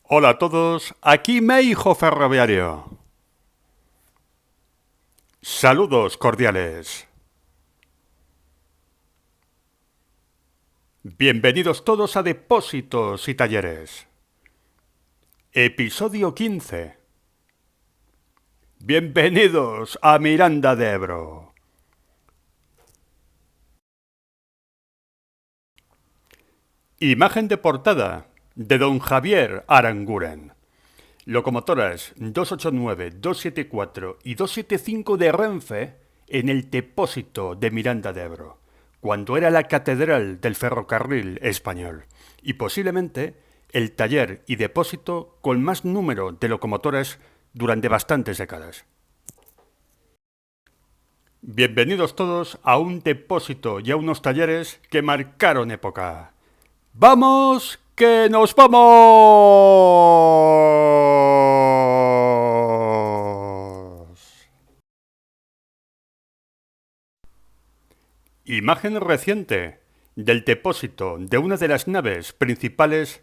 Hola a todos, aquí Meijo Ferroviario. Saludos cordiales. Bienvenidos todos a Depósitos y Talleres. Episodio 15. Bienvenidos a Miranda de Ebro. Imagen de portada de don Javier Aranguren. Locomotoras 289, 274 y 275 de Renfe en el depósito de Miranda de Ebro, cuando era la catedral del ferrocarril español, y posiblemente el taller y depósito con más número de locomotoras durante bastantes décadas. Bienvenidos todos a un depósito y a unos talleres que marcaron época. ¡Vamos, que nos vamos! Imagen reciente del depósito de una de las naves principales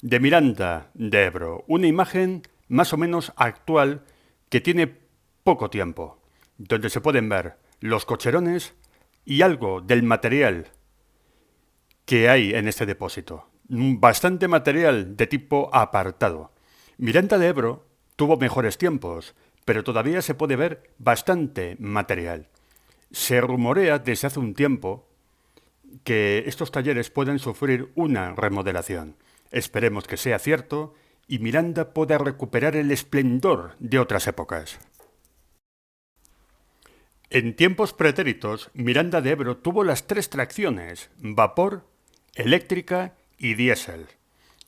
de Miranda de Ebro. Una imagen más o menos actual que tiene poco tiempo, donde se pueden ver los cocherones y algo del material que hay en este depósito. Bastante material de tipo apartado. Miranda de Ebro tuvo mejores tiempos, pero todavía se puede ver bastante material. Se rumorea desde hace un tiempo que estos talleres pueden sufrir una remodelación. Esperemos que sea cierto y Miranda pueda recuperar el esplendor de otras épocas. En tiempos pretéritos, Miranda de Ebro tuvo las tres tracciones: vapor, eléctrica y diésel.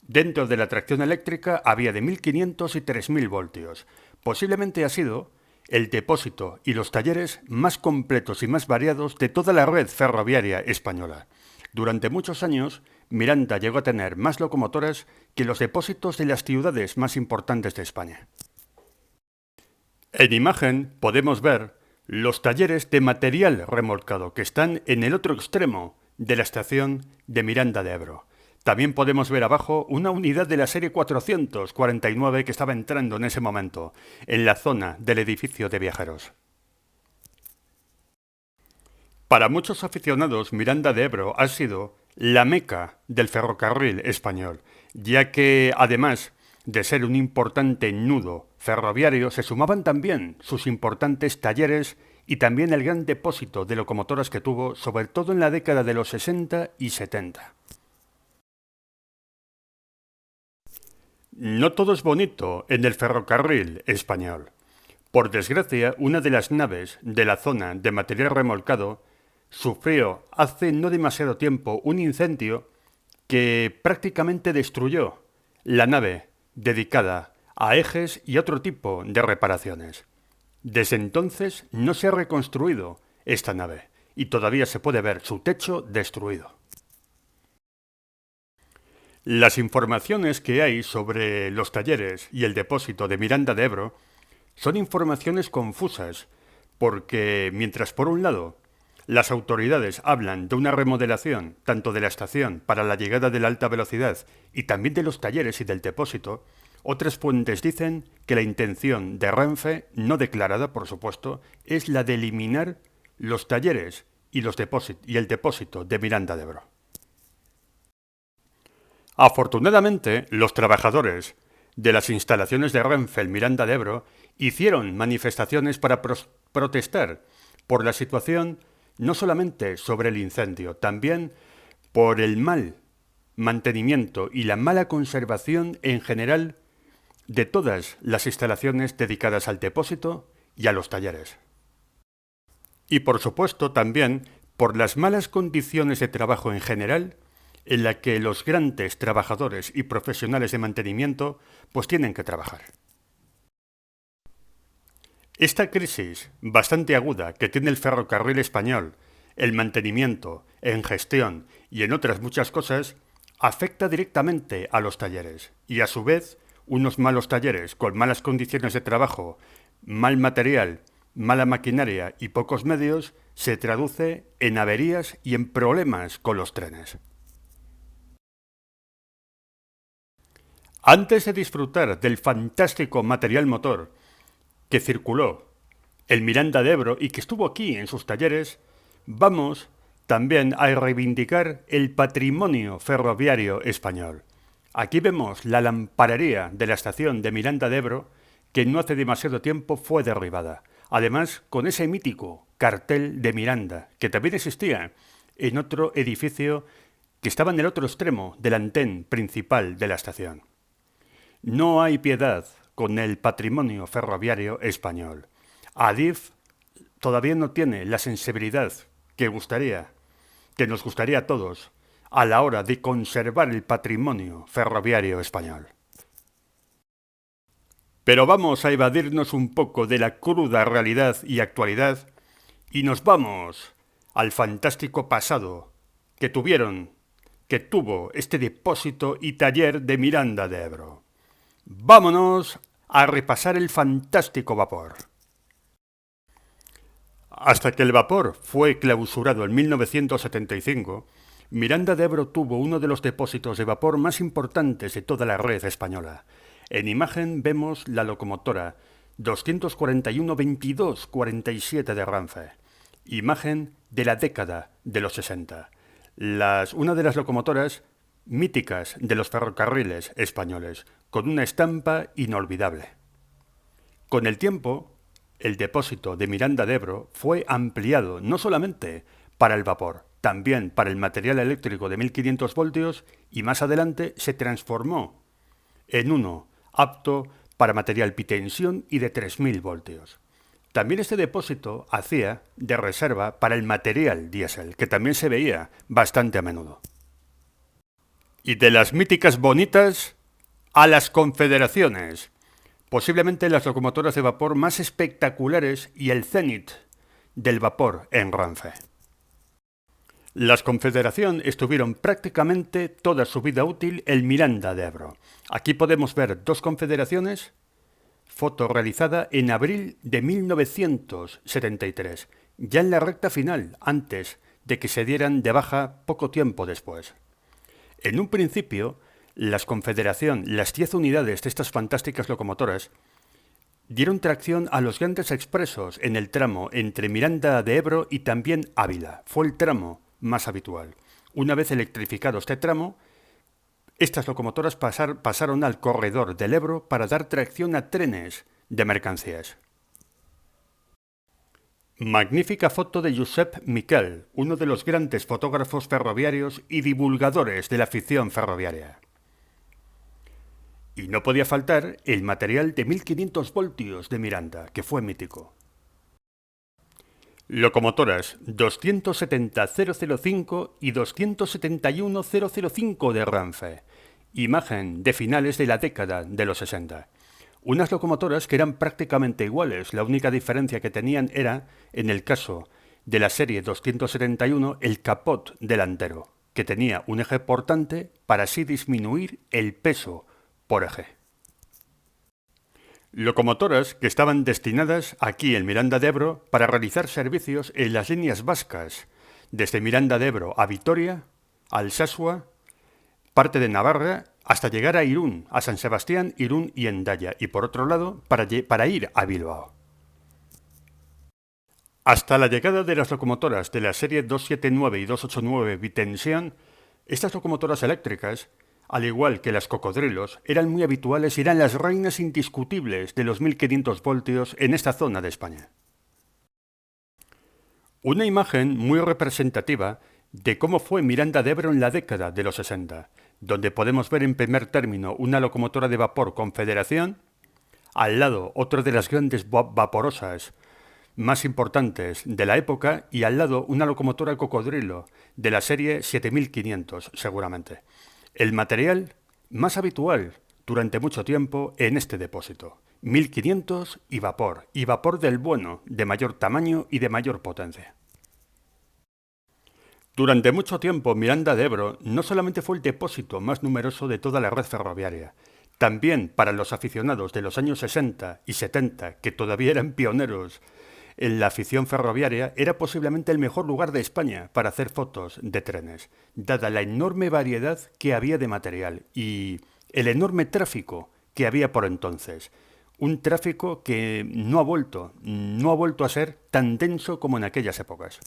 Dentro de la tracción eléctrica había de 1500 y 3000 voltios. Posiblemente ha sido el depósito y los talleres más completos y más variados de toda la red ferroviaria española. Durante muchos años, Miranda llegó a tener más locomotoras que los depósitos de las ciudades más importantes de España. En imagen podemos ver los talleres de material remolcado que están en el otro extremo de la estación de Miranda de Ebro. También podemos ver abajo una unidad de la serie 449 que estaba entrando en ese momento, en la zona del edificio de viajeros. Para muchos aficionados, Miranda de Ebro ha sido la meca del ferrocarril español, ya que además de ser un importante nudo ferroviario, se sumaban también sus importantes talleres y también el gran depósito de locomotoras que tuvo, sobre todo en la década de los 60 y 70. No todo es bonito en el ferrocarril español. Por desgracia, una de las naves de la zona de material remolcado sufrió hace no demasiado tiempo un incendio que prácticamente destruyó la nave dedicada a ejes y otro tipo de reparaciones. Desde entonces no se ha reconstruido esta nave y todavía se puede ver su techo destruido. Las informaciones que hay sobre los talleres y el depósito de Miranda de Ebro son informaciones confusas, porque mientras por un lado las autoridades hablan de una remodelación tanto de la estación para la llegada de la alta velocidad y también de los talleres y del depósito, otras fuentes dicen que la intención de Renfe, no declarada por supuesto, es la de eliminar los talleres y el depósito de Miranda de Ebro. Afortunadamente, los trabajadores de las instalaciones de Renfe en Miranda de Ebro hicieron manifestaciones para protestar por la situación, no solamente sobre el incendio, también por el mal mantenimiento y la mala conservación en general de todas las instalaciones dedicadas al depósito y a los talleres. Y por supuesto también por las malas condiciones de trabajo en general en la que los grandes trabajadores y profesionales de mantenimiento pues tienen que trabajar. Esta crisis bastante aguda que tiene el ferrocarril español, el mantenimiento, en gestión y en otras muchas cosas, afecta directamente a los talleres y a su vez unos malos talleres con malas condiciones de trabajo, mal material, mala maquinaria y pocos medios se traduce en averías y en problemas con los trenes. Antes de disfrutar del fantástico material motor que circuló el Miranda de Ebro y que estuvo aquí en sus talleres, vamos también a reivindicar el patrimonio ferroviario español. Aquí vemos la lamparería de la estación de Miranda de Ebro, que no hace demasiado tiempo fue derribada. Además, con ese mítico cartel de Miranda, que también existía en otro edificio que estaba en el otro extremo del antén principal de la estación. No hay piedad con el patrimonio ferroviario español. Adif todavía no tiene la sensibilidad que nos gustaría a todos a la hora de conservar el patrimonio ferroviario español. Pero vamos a evadirnos un poco de la cruda realidad y actualidad y nos vamos al fantástico pasado que tuvo este depósito y taller de Miranda de Ebro. Vámonos a repasar el fantástico vapor. Hasta que el vapor fue clausurado en 1975, Miranda de Ebro tuvo uno de los depósitos de vapor más importantes de toda la red española. En imagen vemos la locomotora 241-2247 de Renfe, imagen de la década de los 60. Una de las locomotoras míticas de los ferrocarriles españoles, con una estampa inolvidable. Con el tiempo, el depósito de Miranda de Ebro fue ampliado no solamente para el vapor, también para el material eléctrico de 1500 voltios y más adelante se transformó en uno apto para material bitensión y de 3000 voltios. También este depósito hacía de reserva para el material diésel, que también se veía bastante a menudo. Y de las míticas bonitas a las confederaciones, posiblemente las locomotoras de vapor más espectaculares y el cenit del vapor en Renfe. Las Confederación estuvieron prácticamente toda su vida útil en Miranda de Ebro. Aquí podemos ver dos Confederaciones, foto realizada en abril de 1973, ya en la recta final, antes de que se dieran de baja poco tiempo después. En un principio, las 10 unidades de estas fantásticas locomotoras, dieron tracción a los grandes expresos en el tramo entre Miranda de Ebro y también Ávila. Fue el tramo más habitual. Una vez electrificado este tramo, estas locomotoras pasaron al corredor del Ebro para dar tracción a trenes de mercancías. Magnífica foto de Josep Miquel, uno de los grandes fotógrafos ferroviarios y divulgadores de la ficción ferroviaria. Y no podía faltar el material de 1500 voltios de Miranda, que fue mítico. Locomotoras 270-005 y 271-005 de Renfe, imagen de finales de la década de los 60. Unas locomotoras que eran prácticamente iguales, la única diferencia que tenían era, en el caso de la serie 271, el capot delantero, que tenía un eje portante para así disminuir el peso por eje. Locomotoras que estaban destinadas aquí en Miranda de Ebro para realizar servicios en las líneas vascas, desde Miranda de Ebro a Vitoria, Alsasua, parte de Navarra, hasta llegar a Irún, a San Sebastián, Irún y Hendaya, y por otro lado, para ir a Bilbao. Hasta la llegada de las locomotoras de la serie 279 y 289 bitensión, estas locomotoras eléctricas, al igual que las cocodrilos, eran muy habituales y eran las reinas indiscutibles de los 1500 voltios en esta zona de España. Una imagen muy representativa de cómo fue Miranda de Ebro en la década de los 60, donde podemos ver en primer término una locomotora de vapor Confederación, al lado otra de las grandes vaporosas más importantes de la época y al lado una locomotora cocodrilo de la serie 7500 seguramente. El material más habitual durante mucho tiempo en este depósito. 1500 y vapor del bueno, de mayor tamaño y de mayor potencia. Durante mucho tiempo Miranda de Ebro no solamente fue el depósito más numeroso de toda la red ferroviaria, también para los aficionados de los años 60 y 70, que todavía eran pioneros en la afición ferroviaria, era posiblemente el mejor lugar de España para hacer fotos de trenes, dada la enorme variedad que había de material y el enorme tráfico que había por entonces. Un tráfico que no ha vuelto a ser tan denso como en aquellas épocas.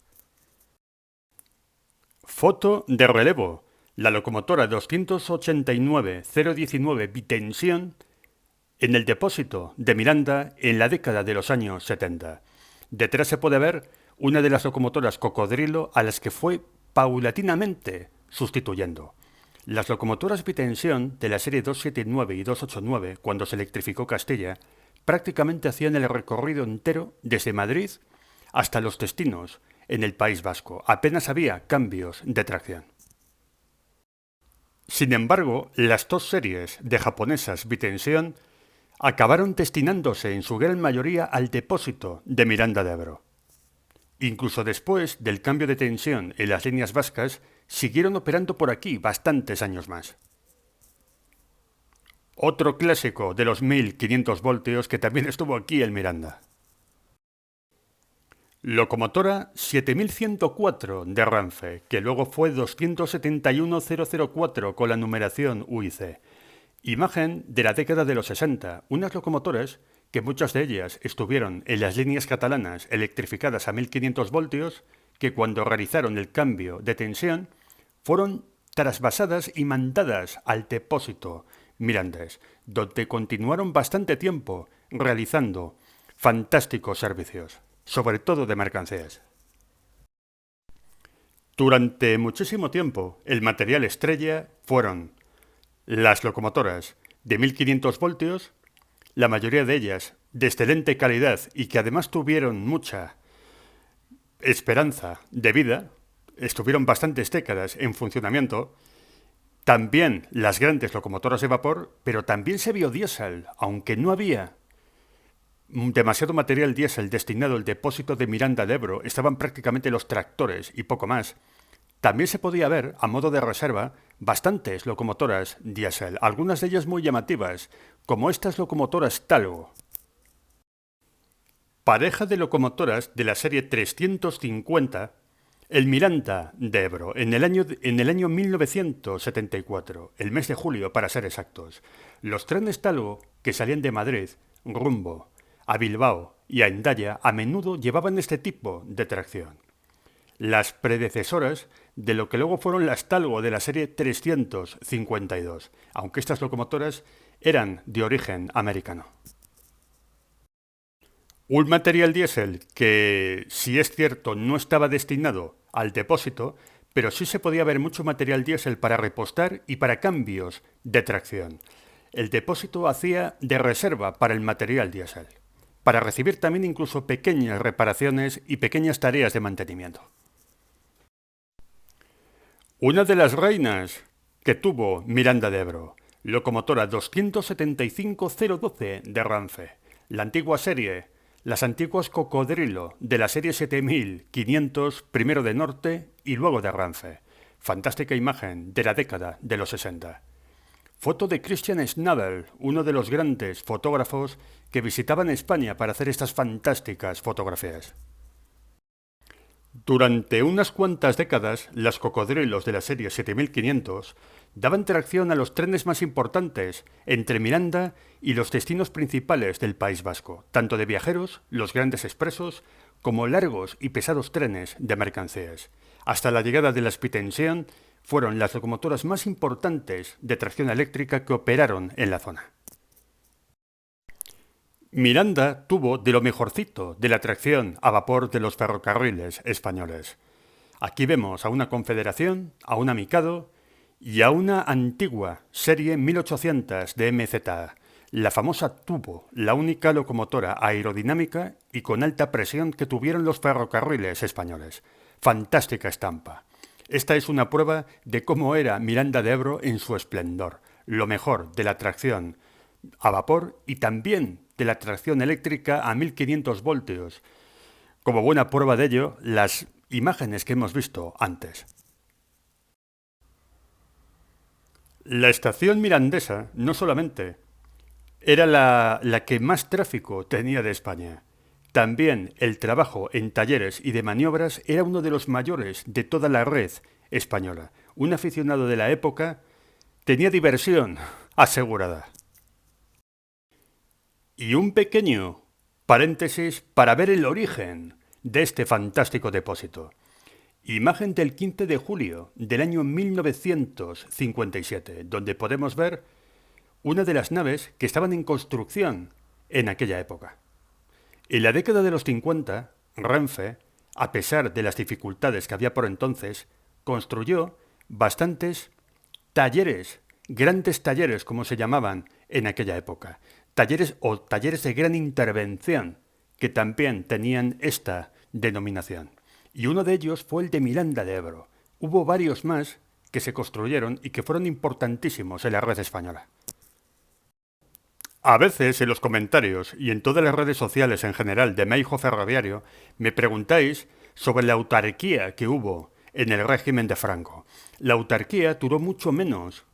Foto de relevo. La locomotora 289-019 Bitensión en el depósito de Miranda en la década de los años 70. Detrás se puede ver una de las locomotoras Cocodrilo a las que fue paulatinamente sustituyendo. Las locomotoras bitensión de la serie 279 y 289, cuando se electrificó Castilla, prácticamente hacían el recorrido entero desde Madrid hasta los destinos en el País Vasco. Apenas había cambios de tracción. Sin embargo, las dos series de japonesas bitensión acabaron destinándose en su gran mayoría al depósito de Miranda de Ebro. Incluso después del cambio de tensión en las líneas vascas, siguieron operando por aquí bastantes años más. Otro clásico de los 1500 voltios que también estuvo aquí en Miranda. Locomotora 7104 de Renfe, que luego fue 271004 con la numeración UIC. Imagen de la década de los 60, unas locomotoras que muchas de ellas estuvieron en las líneas catalanas electrificadas a 1500 voltios, que cuando realizaron el cambio de tensión fueron trasvasadas y mandadas al depósito mirandés, donde continuaron bastante tiempo realizando fantásticos servicios, sobre todo de mercancías. Durante muchísimo tiempo, el material estrella fueron las locomotoras de 1500 voltios, la mayoría de ellas de excelente calidad y que además tuvieron mucha esperanza de vida, estuvieron bastantes décadas en funcionamiento. También las grandes locomotoras de vapor, pero también se vio diésel, aunque no había demasiado material diésel destinado al depósito de Miranda de Ebro, estaban prácticamente los tractores y poco más. También se podía ver, a modo de reserva, bastantes locomotoras diésel, algunas de ellas muy llamativas, como estas locomotoras Talgo. Pareja de locomotoras de la serie 350, el Miranda de Ebro, en el año 1974, el mes de julio para ser exactos. Los trenes Talgo que salían de Madrid, rumbo a Bilbao y a Hendaya, a menudo llevaban este tipo de tracción. Las predecesoras de lo que luego fueron las Talgo de la serie 352, aunque estas locomotoras eran de origen americano. Un material diésel que, si es cierto, no estaba destinado al depósito, pero sí se podía ver mucho material diésel para repostar y para cambios de tracción. El depósito hacía de reserva para el material diésel, para recibir también incluso pequeñas reparaciones y pequeñas tareas de mantenimiento. Una de las reinas que tuvo Miranda de Ebro, locomotora 275012 de Renfe, la antigua serie, las antiguas Cocodrilo de la serie 7500, primero de Norte y luego de Renfe. Fantástica imagen de la década de los 60. Foto de Christian Schnabel, uno de los grandes fotógrafos que visitaban España para hacer estas fantásticas fotografías. Durante unas cuantas décadas, las Cocodrilos de la serie 7500 daban tracción a los trenes más importantes entre Miranda y los destinos principales del País Vasco, tanto de viajeros, los grandes expresos, como largos y pesados trenes de mercancías. Hasta la llegada de la Bitensión, fueron las locomotoras más importantes de tracción eléctrica que operaron en la zona. Miranda tuvo de lo mejorcito de la tracción a vapor de los ferrocarriles españoles. Aquí vemos a una Confederación, a una Mikado y a una antigua serie 1800 de MZA, la famosa Tubo, la única locomotora aerodinámica y con alta presión que tuvieron los ferrocarriles españoles. Fantástica estampa. Esta es una prueba de cómo era Miranda de Ebro en su esplendor, lo mejor de la tracción a vapor y también de la tracción eléctrica a 1500 voltios. Como buena prueba de ello, las imágenes que hemos visto antes. La estación mirandesa no solamente era la que más tráfico tenía de España, también el trabajo en talleres y de maniobras era uno de los mayores de toda la red española. Un aficionado de la época tenía diversión asegurada. Y un pequeño paréntesis para ver el origen de este fantástico depósito. Imagen del 15 de julio del año 1957, donde podemos ver una de las naves que estaban en construcción en aquella época. En la década de los 50, Renfe, a pesar de las dificultades que había por entonces, construyó bastantes talleres, grandes talleres como se llamaban en aquella época, talleres o talleres de gran intervención, que también tenían esta denominación. Y uno de ellos fue el de Miranda de Ebro. Hubo varios más que se construyeron y que fueron importantísimos en la red española. A veces en los comentarios y en todas las redes sociales en general de Meijo Ferroviario me preguntáis sobre la autarquía que hubo en el régimen de Franco. La autarquía duró mucho menos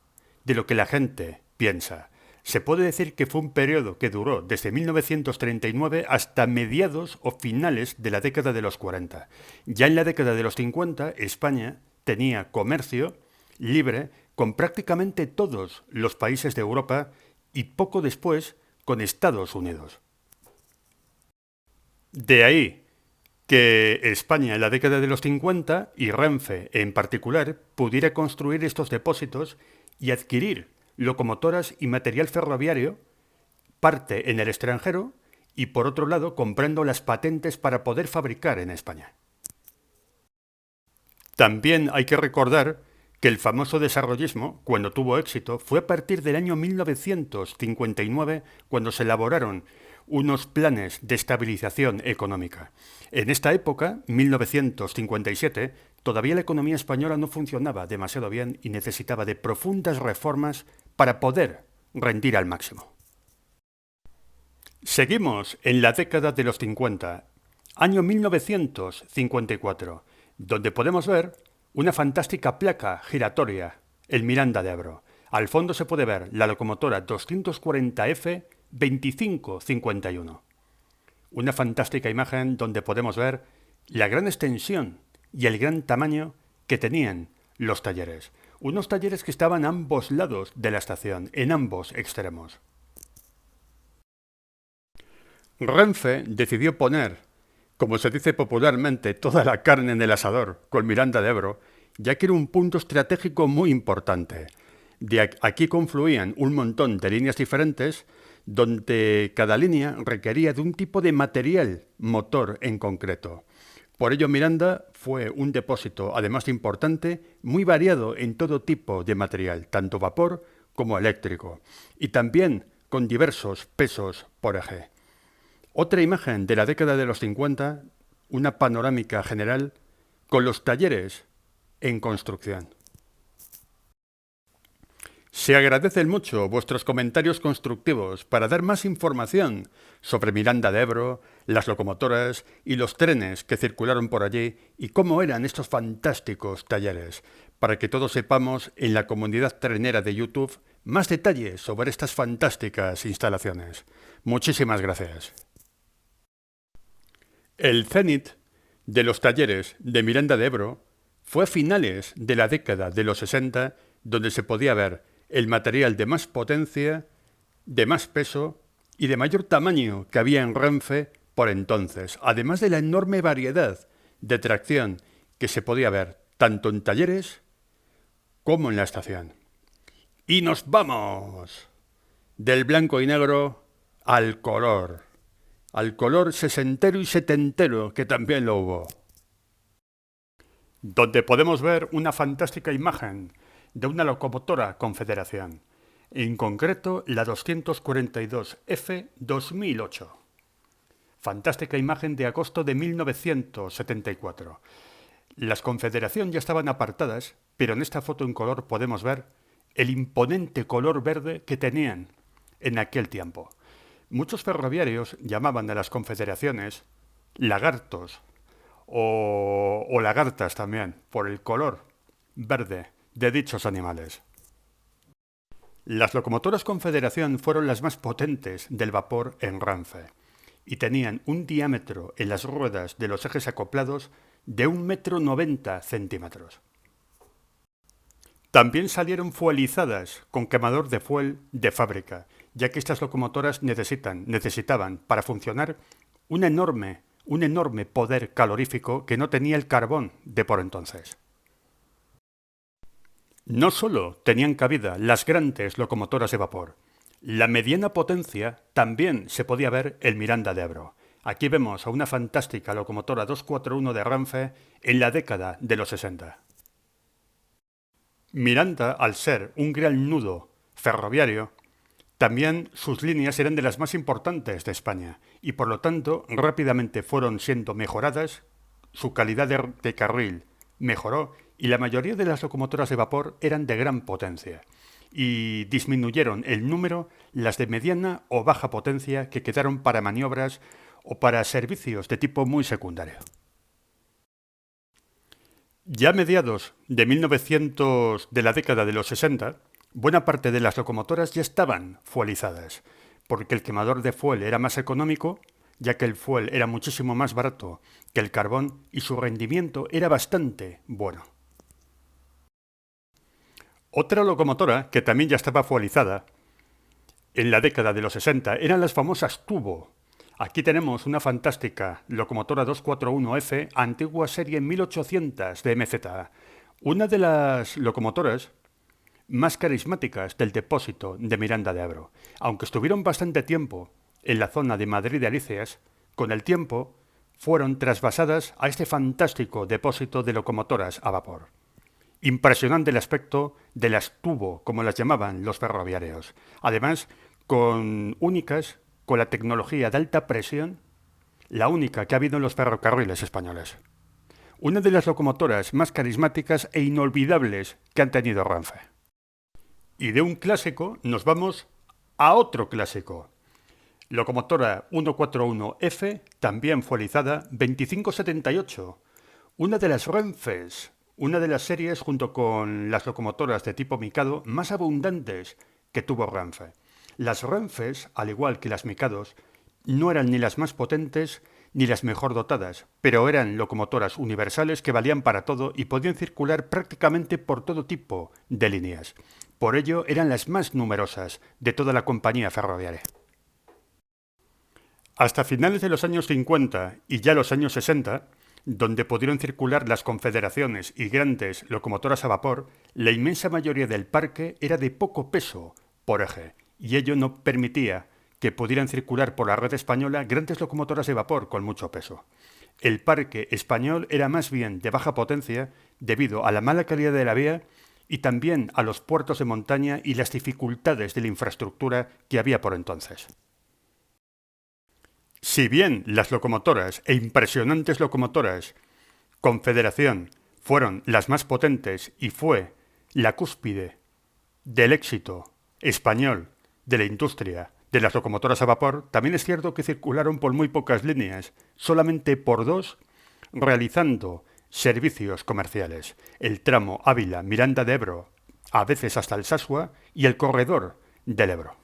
de lo que la gente piensa. Se puede decir que fue un periodo que duró desde 1939 hasta mediados o finales de la década de los 40. Ya en la década de los 50, España tenía comercio libre con prácticamente todos los países de Europa y poco después con Estados Unidos. De ahí que España en la década de los 50 y Renfe en particular pudiera construir estos depósitos y adquirir locomotoras y material ferroviario, parte en el extranjero y por otro lado comprando las patentes para poder fabricar en España. También hay que recordar que el famoso desarrollismo, cuando tuvo éxito, fue a partir del año 1959 cuando se elaboraron unos planes de estabilización económica. En esta época, 1957, todavía la economía española no funcionaba demasiado bien y necesitaba de profundas reformas para poder rendir al máximo. Seguimos en la década de los 50, año 1954, donde podemos ver una fantástica placa giratoria, el Miranda de Ebro. Al fondo se puede ver la locomotora 240F 2551. Una fantástica imagen donde podemos ver la gran extensión y el gran tamaño que tenían los talleres. Unos talleres que estaban a ambos lados de la estación, en ambos extremos. Renfe decidió poner, como se dice popularmente, toda la carne en el asador con Miranda de Ebro, ya que era un punto estratégico muy importante. De aquí confluían un montón de líneas diferentes, donde cada línea requería de un tipo de material motor en concreto. Por ello Miranda fue un depósito, además de importante, muy variado en todo tipo de material, tanto vapor como eléctrico, y también con diversos pesos por eje. Otra imagen de la década de los 50, una panorámica general con los talleres en construcción. Se agradecen mucho vuestros comentarios constructivos para dar más información sobre Miranda de Ebro, las locomotoras y los trenes que circularon por allí y cómo eran estos fantásticos talleres, para que todos sepamos en la comunidad trenera de YouTube más detalles sobre estas fantásticas instalaciones. Muchísimas gracias. El cenit de los talleres de Miranda de Ebro fue a finales de la década de los 60, donde se podía ver el material de más potencia, de más peso y de mayor tamaño que había en Renfe por entonces, además de la enorme variedad de tracción que se podía ver tanto en talleres como en la estación. Y nos vamos del blanco y negro al color sesentero y setentero, que también lo hubo, donde podemos ver una fantástica imagen de una locomotora Confederación, en concreto la 242F 2008. Fantástica imagen de agosto de 1974. Las Confederación ya estaban apartadas, pero en esta foto en color podemos ver el imponente color verde que tenían en aquel tiempo. Muchos ferroviarios llamaban a las Confederaciones lagartos o lagartas también, por el color verde de dichos animales. Las locomotoras Confederación fueron las más potentes del vapor en Renfe y tenían un diámetro en las ruedas de los ejes acoplados de 1,90 m. También salieron fuelizadas con quemador de fuel de fábrica, ya que estas locomotoras necesitaban para funcionar un enorme poder calorífico que no tenía el carbón de por entonces. No solo tenían cabida las grandes locomotoras de vapor, la mediana potencia también se podía ver en Miranda de Ebro. Aquí vemos a una fantástica locomotora 241 de Renfe en la década de los 60. Miranda, al ser un gran nudo ferroviario, también sus líneas eran de las más importantes de España y por lo tanto rápidamente fueron siendo mejoradas, su calidad de carril mejoró y la mayoría de las locomotoras de vapor eran de gran potencia y disminuyeron el número las de mediana o baja potencia que quedaron para maniobras o para servicios de tipo muy secundario. Ya a mediados de 1900 de la década de los 60, buena parte de las locomotoras ya estaban fuelizadas, porque el quemador de fuel era más económico, ya que el fuel era muchísimo más barato que el carbón y su rendimiento era bastante bueno. Otra locomotora que también ya estaba fuelizada en la década de los 60 eran las famosas Tubo. Aquí tenemos una fantástica locomotora 241F, antigua serie 1800 de MZA, una de las locomotoras más carismáticas del depósito de Miranda de Ebro. Aunque estuvieron bastante tiempo en la zona de Madrid de Alíceas, con el tiempo fueron trasvasadas a este fantástico depósito de locomotoras a vapor. Impresionante el aspecto de las Tubo, como las llamaban los ferroviarios. Además, con la tecnología de alta presión, la única que ha habido en los ferrocarriles españoles. Una de las locomotoras más carismáticas e inolvidables que han tenido Renfe. Y de un clásico nos vamos a otro clásico. Locomotora 141F, también fuelizada, 2578. Una de las Renfes, una de las series junto con las locomotoras de tipo Mikado más abundantes que tuvo Renfe. Las Renfes, al igual que las Mikados, no eran ni las más potentes ni las mejor dotadas, pero eran locomotoras universales que valían para todo y podían circular prácticamente por todo tipo de líneas. Por ello eran las más numerosas de toda la compañía ferroviaria. Hasta finales de los años 50 y ya los años 60, donde pudieron circular las confederaciones y grandes locomotoras a vapor, la inmensa mayoría del parque era de poco peso por eje, y ello no permitía que pudieran circular por la red española grandes locomotoras de vapor con mucho peso. El parque español era más bien de baja potencia debido a la mala calidad de la vía y también a los puertos de montaña y las dificultades de la infraestructura que había por entonces. Si bien las locomotoras e impresionantes locomotoras Confederación fueron las más potentes y fue la cúspide del éxito español de la industria de las locomotoras a vapor, también es cierto que circularon por muy pocas líneas, solamente por dos, realizando servicios comerciales: el tramo Ávila-Miranda de Ebro, a veces hasta el Sasua, y el corredor del Ebro.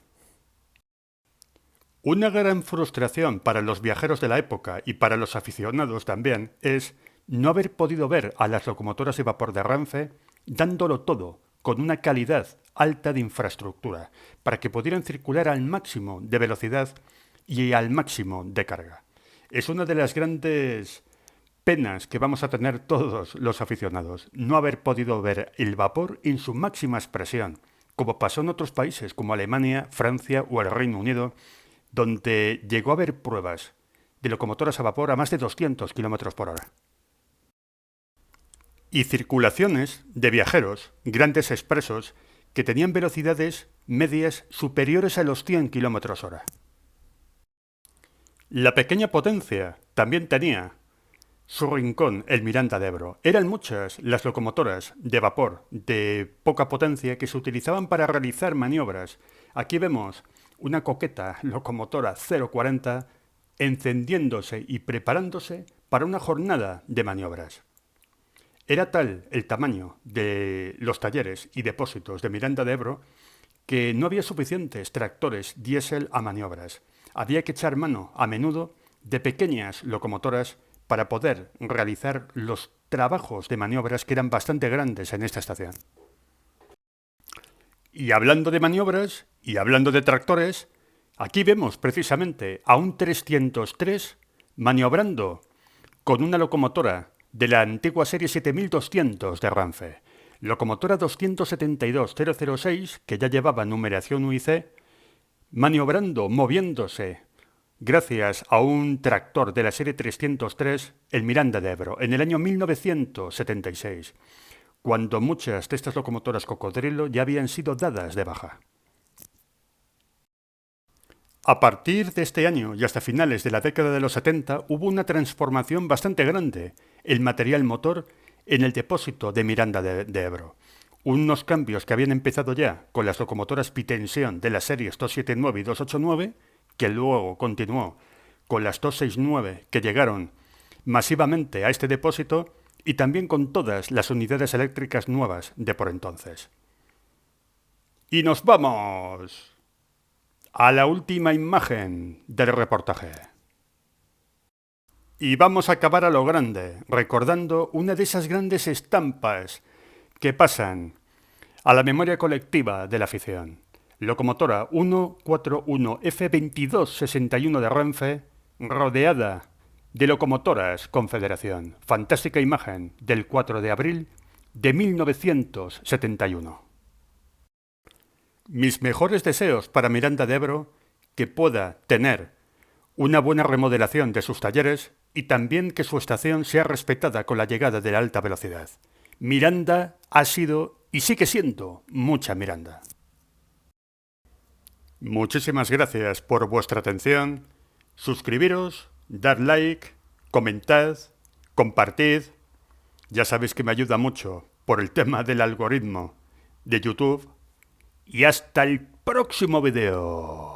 Una gran frustración para los viajeros de la época y para los aficionados también es no haber podido ver a las locomotoras de vapor de Renfe dándolo todo con una calidad alta de infraestructura para que pudieran circular al máximo de velocidad y al máximo de carga. Es una de las grandes penas que vamos a tener todos los aficionados, no haber podido ver el vapor en su máxima expresión, como pasó en otros países como Alemania, Francia o el Reino Unido, donde llegó a haber pruebas de locomotoras a vapor a más de 200 km por hora. Y circulaciones de viajeros, grandes expresos, que tenían velocidades medias superiores a los 100 km hora. La pequeña potencia también tenía su rincón en Miranda de Ebro. Eran muchas las locomotoras de vapor de poca potencia que se utilizaban para realizar maniobras. Aquí vemos una coqueta locomotora 040 encendiéndose y preparándose para una jornada de maniobras. Era tal el tamaño de los talleres y depósitos de Miranda de Ebro que no había suficientes tractores diésel a maniobras. Había que echar mano a menudo de pequeñas locomotoras para poder realizar los trabajos de maniobras que eran bastante grandes en esta estación. Y hablando de maniobras y hablando de tractores, aquí vemos precisamente a un 303 maniobrando con una locomotora de la antigua serie 7200 de Renfe, locomotora 272006 que ya llevaba numeración UIC, maniobrando, moviéndose, gracias a un tractor de la serie 303, el Miranda de Ebro, en el año 1976, cuando muchas de estas locomotoras cocodrilo ya habían sido dadas de baja. A partir de este año y hasta finales de la década de los 70 hubo una transformación bastante grande el material motor en el depósito de Miranda de Ebro. Unos cambios que habían empezado ya con las locomotoras bitensión de las series 279 y 289, que luego continuó con las 269 que llegaron masivamente a este depósito y también con todas las unidades eléctricas nuevas de por entonces. ¡Y nos vamos a la última imagen del reportaje! Y vamos a acabar a lo grande, recordando una de esas grandes estampas que pasan a la memoria colectiva de la afición. Locomotora 141F2261 de Renfe, rodeada de locomotoras Confederación. Fantástica imagen del 4 de abril de 1971. Mis mejores deseos para Miranda de Ebro, que pueda tener una buena remodelación de sus talleres y también que su estación sea respetada con la llegada de la alta velocidad. Miranda ha sido y sigue siendo mucha Miranda. Muchísimas gracias por vuestra atención. Suscribiros, dar like, comentad, compartid. Ya sabéis que me ayuda mucho por el tema del algoritmo de YouTube. Y hasta el próximo video.